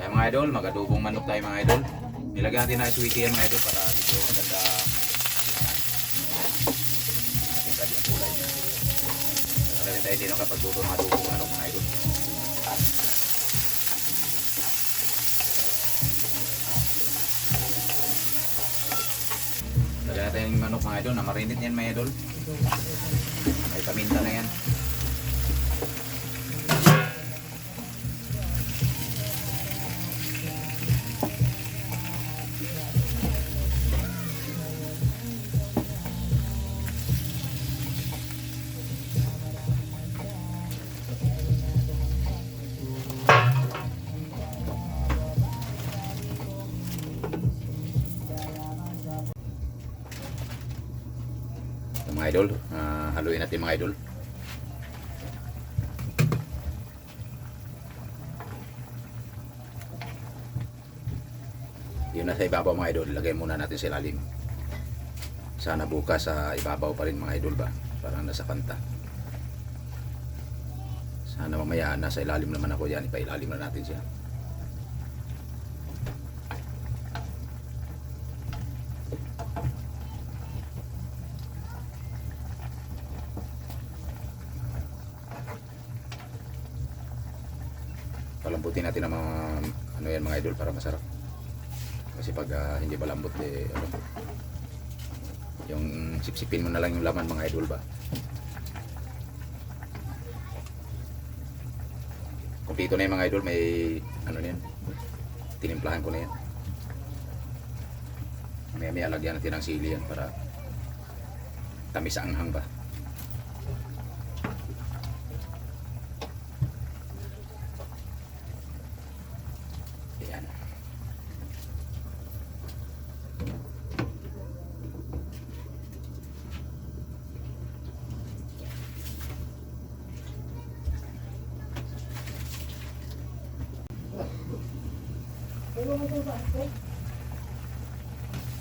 Ayan mga idol, magadubong manok tayo mga idol. Nilagyan natin na sweetie yan mga idol para medyo maganda tingkad yung kulay niya. Nalagyan tayo din kapag luto ng adubong manok mga idol. Lagyan natin yung manok mga idol, na marinit yan mga idol. May paminta na yan. Mga idol, haluin natin mga idol. Yun na sa ibabaw mga idol, lagay muna natin sa ilalim. Sana bukas sa ibabaw pa rin mga idol ba, parang nasa kanta. Sana mamaya nasa ilalim naman ako yan, ipailalim na natin siya. Palambutin natin ang mga ano yan mga idol para masarap. Kasi pag hindi malambot yung sipsipin mo na lang yung laman mga idol ba. Kumpleto na yung mga idol, may ano na yan, tinimplahan ko na yan. Maya lagyan natin ng sili yan para tamis ang anghang ba.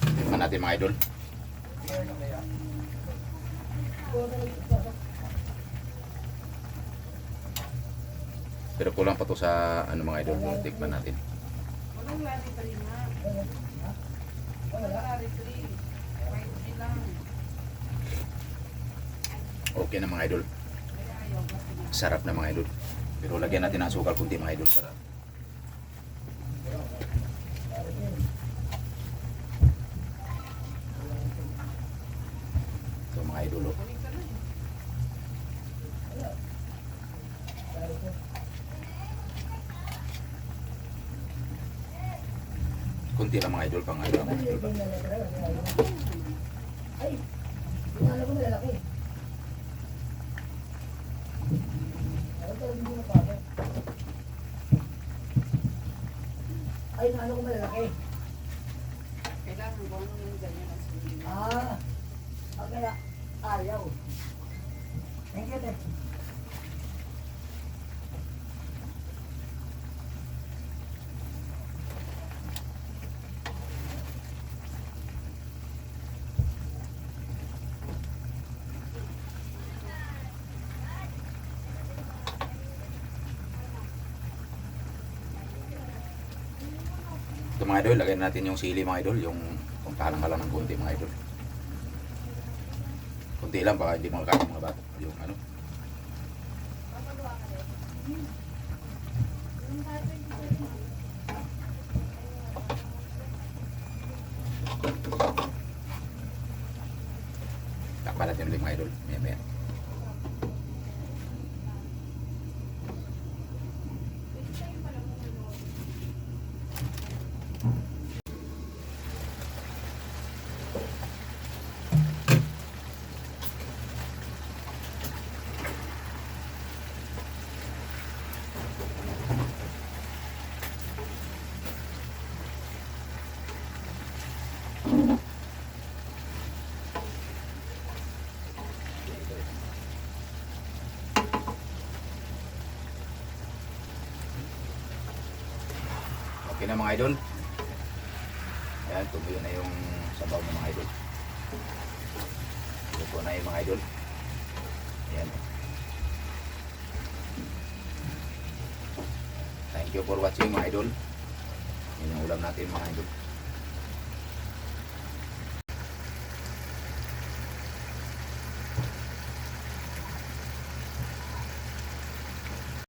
Tingnan natin mga idol. Pero kulang pa to sa ano mga idol, tikman natin. Okay na mga idol. Sarap na mga idol. Pero lagyan natin ng asukal kunti mga idol para ito mga idol. Kunti lang mga idol pang ano mga idol. Ay, pinala ko na lalaki. Ay, naano ko malalaki. Kailangan mo ano yung ganyan ang sili. Okay na. Ayaw. Thank you, Teh. Ito mga idol, lagyan natin yung sili mga idol, yung pangkalang-kalang ng kunti mga idol. Kunti lang baka hindi makakain mga bata. Yung ano. Takpan natin ulit mga idol. Maya. Okay na mga idol. Ayan, tumuyo na yung sabaw ng mga idol. Luto na yung mga idol. Ayan. Thank you for watching mga idol. Yan yung ulam natin mga idol.